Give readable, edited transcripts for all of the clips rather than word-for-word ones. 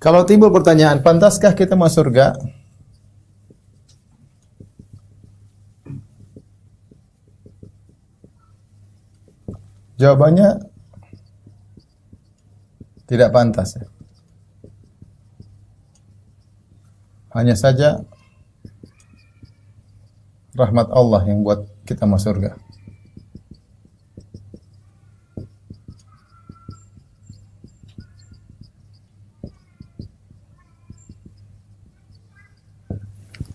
Kalau timbul pertanyaan, pantaskah kita masuk surga? Jawabannya tidak pantas. Hanya saja rahmat Allah yang buat kita masuk surga.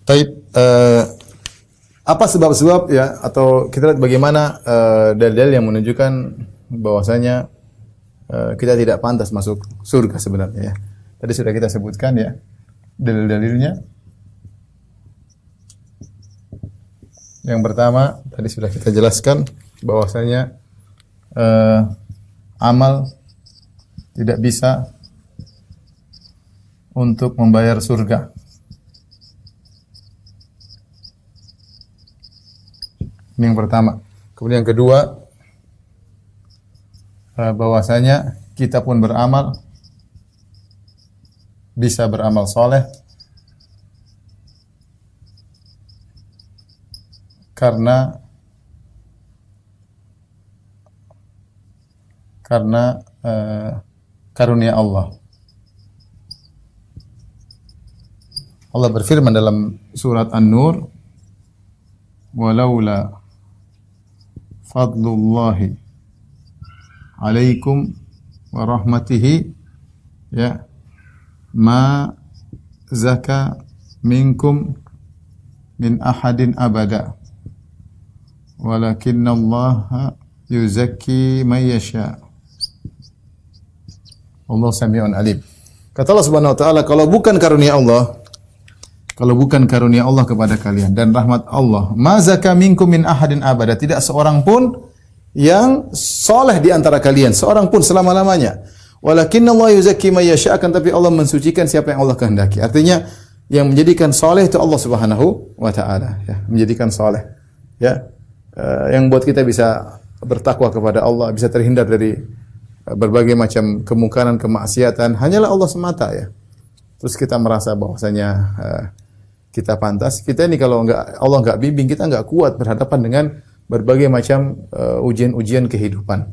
Taib, apa sebab-sebab ya, atau kita lihat bagaimana dalil-dalil yang menunjukkan bahwasanya kita tidak pantas masuk surga sebenarnya ya. Tadi sudah kita sebutkan ya dalil-dalilnya. Yang pertama tadi sudah kita jelaskan bahwasanya amal tidak bisa untuk membayar surga. Ini yang pertama. Kemudian yang kedua, bahwasanya kita pun beramal, bisa beramal soleh, karena karunia Allah. Allah berfirman dalam surat An-Nur, walaula fadlullahi alaikum wa rahmatihi ya ma zaka minkum min ahadin abada walakinallaha yuzakki man yasha. Allah Sami'un Alim. Kata Allah Subhanahu wa taala, kalau bukan karunia Allah kepada kalian dan rahmat Allah, ma zaka minkum min ahadin abada, tidak seorang pun yang soleh di antara kalian, seorang pun selama-lamanya. Walakinnallaha yuzakki may yasha, akan tapi Allah mensucikan siapa yang Allah kehendaki. Artinya yang menjadikan soleh itu Allah Subhanahu wa taala ya, menjadikan soleh ya. Yang buat kita bisa bertakwa kepada Allah, bisa terhindar dari berbagai macam kemungkaran, kemaksiatan, hanyalah Allah semata ya. Terus kita merasa bahwasanya kita pantas. Kita ini kalau Allah enggak bimbing, kita enggak kuat berhadapan dengan berbagai macam ujian-ujian kehidupan.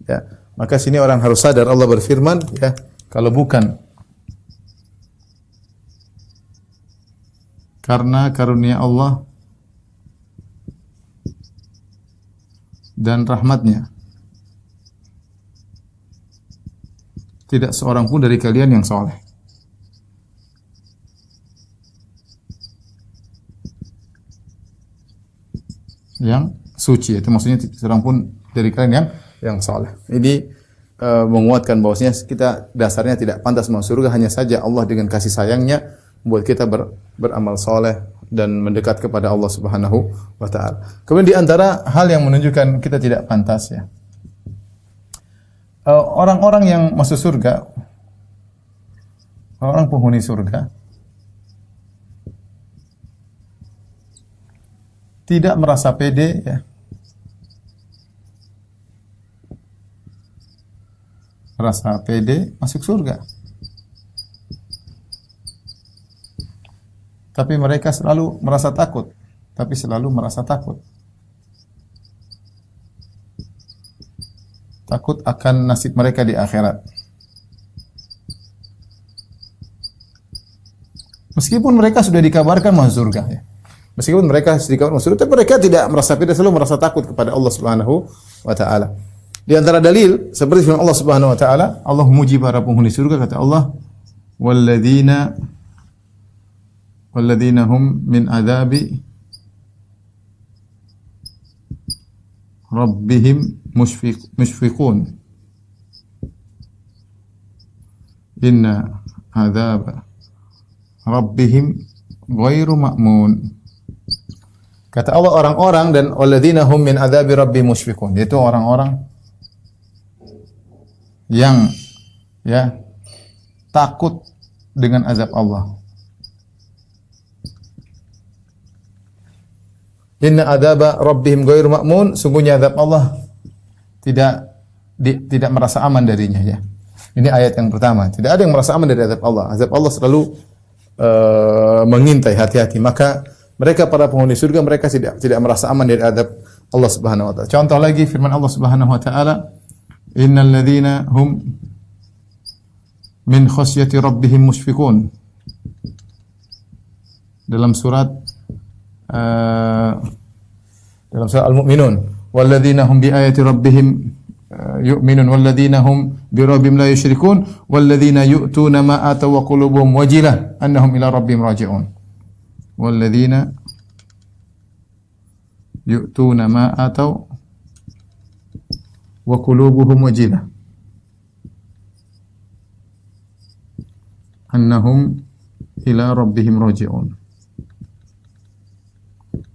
Ya. Maka sini orang harus sadar, Allah berfirman ya, kalau bukan karena karunia Allah dan rahmatnya, tidak seorang pun dari kalian yang soleh. Yang suci, itu maksudnya seorang pun dari kalian yang saleh. Ini menguatkan bahwasanya kita dasarnya tidak pantas masuk surga, hanya saja Allah dengan kasih sayangnya membuat kita beramal saleh dan mendekat kepada Allah Subhanahu wa taala. Kemudian di antara hal yang menunjukkan kita tidak pantas ya, orang-orang yang masuk surga, orang penghuni surga tidak merasa pede ya, merasa pede masuk surga, tapi mereka selalu merasa takut, takut akan nasib mereka di akhirat. Meskipun mereka sudah dikabarkan masuk surga ya. Meskipun mereka sedikit masuk, tapi mereka tidak merasa pede, selalu merasa takut kepada Allah Subhanahu wa taala. Di antara dalil seperti firman Allah Subhanahu wa taala, Allah memuji para penghuni surga, kata Allah, walladzina hum min adzabi rabbihim mushfiqun. Inna adzaba rabbihim ghairu ma'mun. Kata Allah, orang-orang dan walladzina hum min adzabi rabbihim mushfiqun, yaitu orang-orang yang ya takut dengan azab Allah. Inna adzaba rabbihim ghairu ma'mun, sungguhnya azab Allah tidak merasa aman darinya ya. Ini ayat yang pertama. Tidak ada yang merasa aman dari azab Allah. Azab Allah selalu mengintai, hati-hati. Maka mereka para penghuni surga mereka tidak merasa aman dari azab Allah Subhanahu wa taala. Contoh lagi firman Allah Subhanahu wa taala, "Innal ladzina hum min khasyati rabbihim musyfiqun." Dalam surat Al-Mu'minun, "Walladzina hum bi ayati rabbihim yu'minun walladzina hum bi rabbihim la yusyrikun walladzina yu'tuna ma ataw wa qulubuhum wajilah annahum ila rabbihim raji'un." Walladzina yu'tuna ma ataw wa qulubuhum wajilah annahum ila rabbihim raji'un.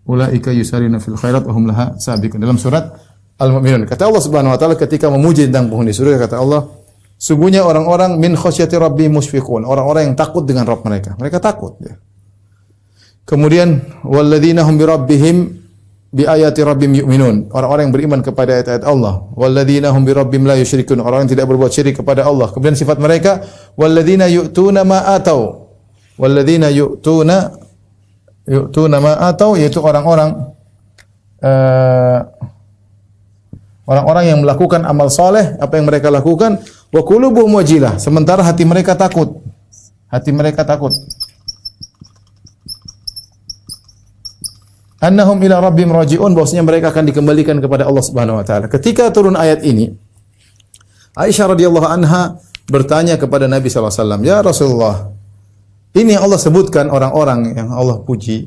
Ulaika yusarina fil khairat wa hum laha sabiqun. Dalam surat Al-Mu'minun. Kata Allah Subhanahu wa taala ketika memuji tentang penghuni surga, kata Allah, sungguhnya orang-orang min khasyati rabbihim musyfiqun, orang-orang yang takut dengan Rabb mereka. Mereka takut, ya. Kemudian walladzina hum bi rabbihim bi ayati rabbihim yu'minun, orang-orang yang beriman kepada ayat-ayat Allah. Walladzina hum bi rabbihim la yusyrikun, orang yang tidak berbuat syirik kepada Allah. Kemudian sifat mereka walladzina yu'tuna ma atau, walladzina yu'tuna ma atau, yaitu orang-orang yang melakukan amal soleh, apa yang mereka lakukan, wa qulubuhum wajilah, sementara hati mereka takut. Hati mereka takut. Annahum ila rabbihim raji'un, bahwasanya mereka akan dikembalikan kepada Allah Subhanahu wa taala. Ketika turun ayat ini, Aisyah radhiyallahu anha bertanya kepada Nabi sallallahu alaihi wasallam, "Ya Rasulullah, ini yang Allah sebutkan orang-orang yang Allah puji,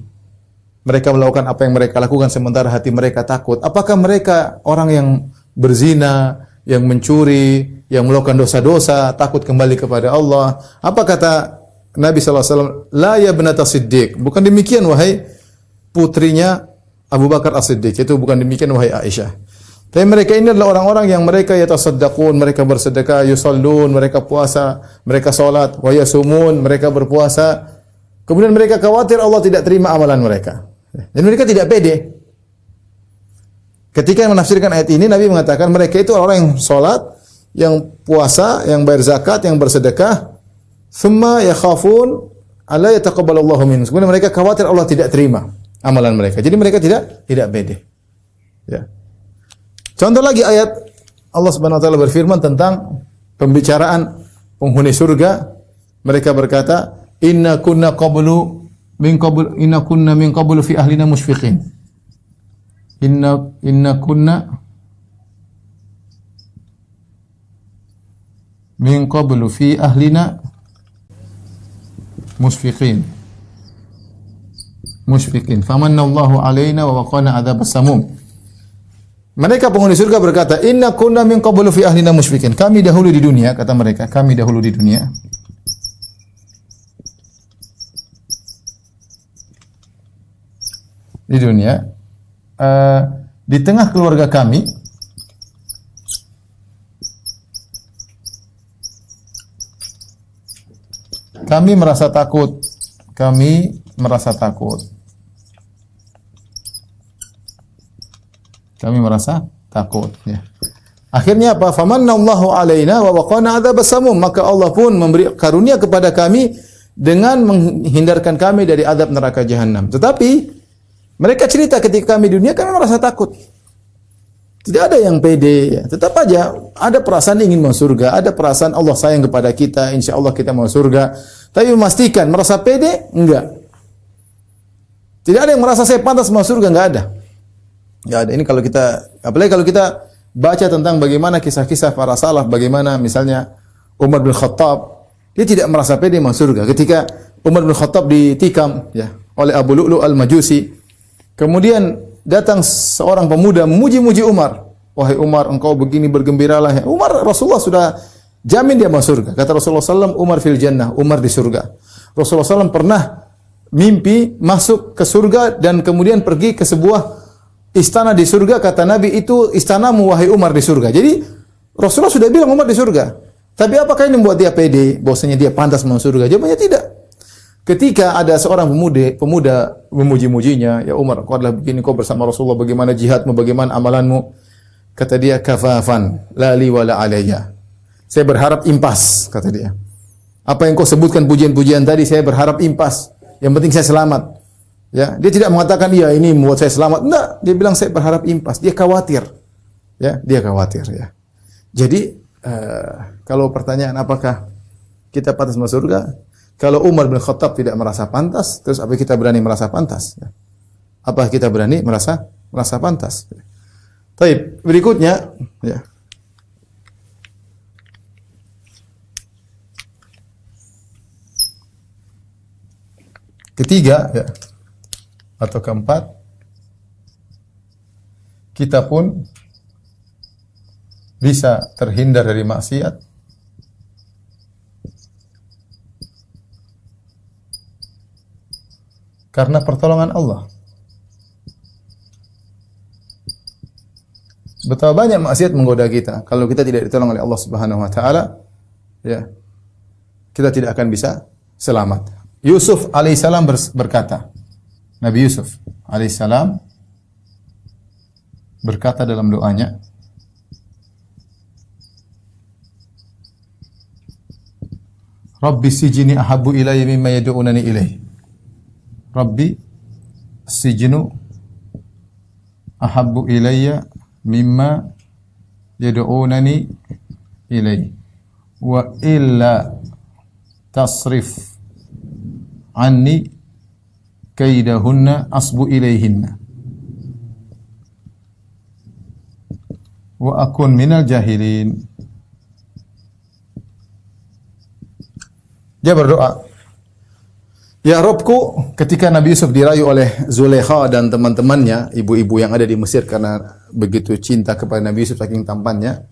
mereka melakukan apa yang mereka lakukan sementara hati mereka takut. Apakah mereka orang yang berzina, yang mencuri, yang melakukan dosa-dosa, takut kembali kepada Allah?" Apa kata Nabi sallallahu alaihi wasallam? "La ya ibnata Siddiq." Bukan demikian wahai putrinya Abu Bakar As-Siddiq. Itu bukan demikian wahai Aisyah. Tapi mereka ini adalah orang-orang yang mereka yatasaddaqun, mereka bersedekah, yusallun, mereka puasa, mereka salat, wa yasumun, mereka berpuasa. Kemudian mereka khawatir Allah tidak terima amalan mereka. Dan mereka tidak pede. Ketika menafsirkan ayat ini, Nabi mengatakan mereka itu orang yang salat, yang puasa, yang bayar zakat, yang bersedekah, thumma yakhafun alla yataqabbalallahu minhum. Kemudian mereka khawatir Allah tidak terima amalan mereka. Jadi mereka tidak pede. Ya. Contoh lagi ayat Allah Subhanahu wa taala berfirman tentang pembicaraan penghuni surga. Mereka berkata, "Inna kunna min qablu fi ahlina musyfiqin." Inna kunna min qablu fi ahlina musyfiqin. Famanallahu alaina wa waqana adzabas samum. Mereka penghuni surga berkata, "Inna kunna min qablu fi ahlina musyfiqin." Kami dahulu di dunia, kata mereka, kami dahulu di dunia di tengah keluarga kami merasa takut. Kami merasa takut, ya. Akhirnya apa? Famanallahu alaina wa waqana adzabas samum. Maka Allah pun memberi karunia kepada kami dengan menghindarkan kami dari azab neraka jahanam. Tetapi mereka cerita ketika kami di dunia kami merasa takut. Tidak ada yang pede, ya. Tetap aja ada perasaan ingin masuk surga, ada perasaan Allah sayang kepada kita, insyaallah kita mau surga. Tapi memastikan merasa pede? Enggak. Tidak ada yang merasa saya pantas masuk surga, enggak ada. Enggak ada. Ini kalau kita, apalagi kalau kita baca tentang bagaimana kisah-kisah para salaf, bagaimana misalnya Umar bin Khattab, dia tidak merasa pede masuk surga. Ketika Umar bin Khattab ditikam, ya, oleh Abu Lu'lu' al-Majusi, kemudian datang seorang pemuda memuji-muji Umar. "Wahai Umar, engkau begini bergembiralah." Umar, Rasulullah sudah jamin dia masuk surga. Kata Rasulullah SAW, "Umar fil jannah," Umar di surga. Rasulullah SAW pernah mimpi masuk ke surga dan kemudian pergi ke sebuah istana di surga. Kata Nabi, "Itu istanamu wahai Umar di surga." Jadi Rasulullah sudah bilang Umar di surga. Tapi apakah ini membuat dia pede bahwasanya dia pantas masuk surga? Jawabannya tidak. Ketika ada seorang pemuda memuji-mujinya, "Ya Umar, kau adalah begini, kau bersama Rasulullah, bagaimana jihadmu, bagaimana amalanmu?" Kata dia, "Kafafan, la li wa la alayya." Saya berharap impas, kata dia. Apa yang kau sebutkan pujian-pujian tadi, saya berharap impas. Yang penting saya selamat. Ya, dia tidak mengatakan iya ini membuat saya selamat. Enggak, dia bilang saya berharap impas. Dia khawatir. Ya, dia khawatir ya. Jadi kalau pertanyaan apakah kita pantas masuk surga? Kalau Umar bin Khattab tidak merasa pantas, terus apa kita berani merasa pantas? Ya. Apa kita berani merasa pantas? Baik, berikutnya ya. Ketiga ya, atau keempat, kita pun bisa terhindar dari maksiat karena pertolongan Allah. Betapa banyak maksiat menggoda kita. Kalau kita tidak ditolong oleh Allah Subhanahu wa taala, ya, kita tidak akan bisa selamat. Yusuf alaihissalam berkata, Nabi Yusuf alaihissalam berkata dalam doanya, Rabbi sijini ahabbu ilayya mimma yad'unani ilayhi. Rabbi sijinu ahabbu ilayya mimma yad'unani ilayhi. Wa illa tasrif anni kaidahunna asbu ilayhinna wa akun minal jahilin. Dia berdoa, ya Robku, ketika Nabi Yusuf dirayu oleh Zulaikha dan teman-temannya, ibu-ibu yang ada di Mesir karena begitu cinta kepada Nabi Yusuf saking tampannya,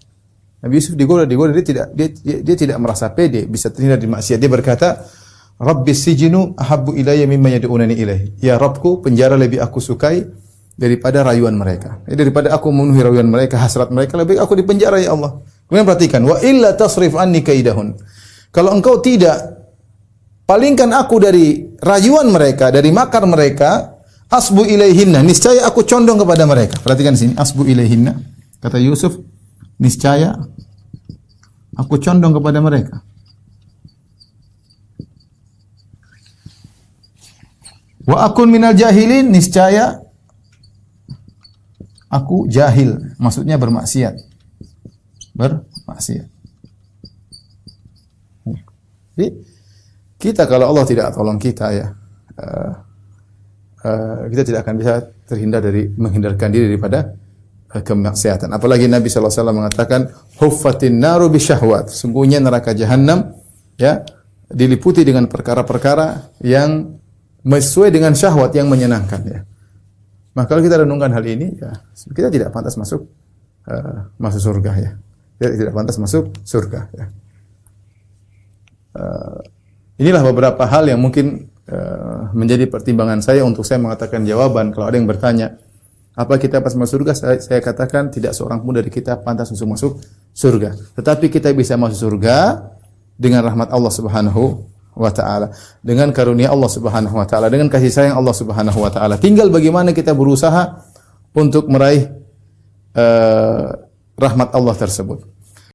Nabi Yusuf digoda, dia tidak merasa pede bisa terhindar dari maksiat. Dia berkata, Rabbi sijinu ahabbu ilayya mimma yad'unani ilaihi. Ya Rabbku, penjara lebih aku sukai daripada rayuan mereka. Daripada aku memenuhi rayuan mereka, hasrat mereka, lebih aku di penjara ya Allah. Kemudian perhatikan, wa illa tasrif anni kaidahun. Kalau engkau tidak palingkan aku dari rayuan mereka, dari makar mereka, asbu ilaihinna, niscaya aku condong kepada mereka. Perhatikan sini, asbu ilaihinna. Kata Yusuf, niscaya aku condong kepada mereka. Wa akun minal jahilin, niscaya aku jahil, maksudnya bermaksiat. Bermaksiat. Jadi kita kalau Allah tidak tolong kita ya, kita tidak akan bisa menghindarkan diri daripada kemaksiatan. Apalagi Nabi SAW mengatakan, huffatin naru bisyahwat. Sungguhnya neraka jahanam ya diliputi dengan perkara-perkara yang sesuai dengan syahwat yang menyenangkan ya. Maka kalau kita renungkan hal ini ya, kita tidak pantas masuk surga ya. Tidak pantas masuk surga ya. Inilah beberapa hal yang mungkin menjadi pertimbangan saya untuk saya mengatakan jawaban. Kalau ada yang bertanya, apa kita pas masuk surga? Saya katakan tidak seorang pun dari kita pantas untuk masuk surga. Tetapi kita bisa masuk surga dengan rahmat Allah Subhanahu wa ta'ala, dengan karunia Allah Subhanahu wa ta'ala, dengan kasih sayang Allah Subhanahu wa ta'ala. Tinggal bagaimana kita berusaha untuk meraih rahmat Allah tersebut.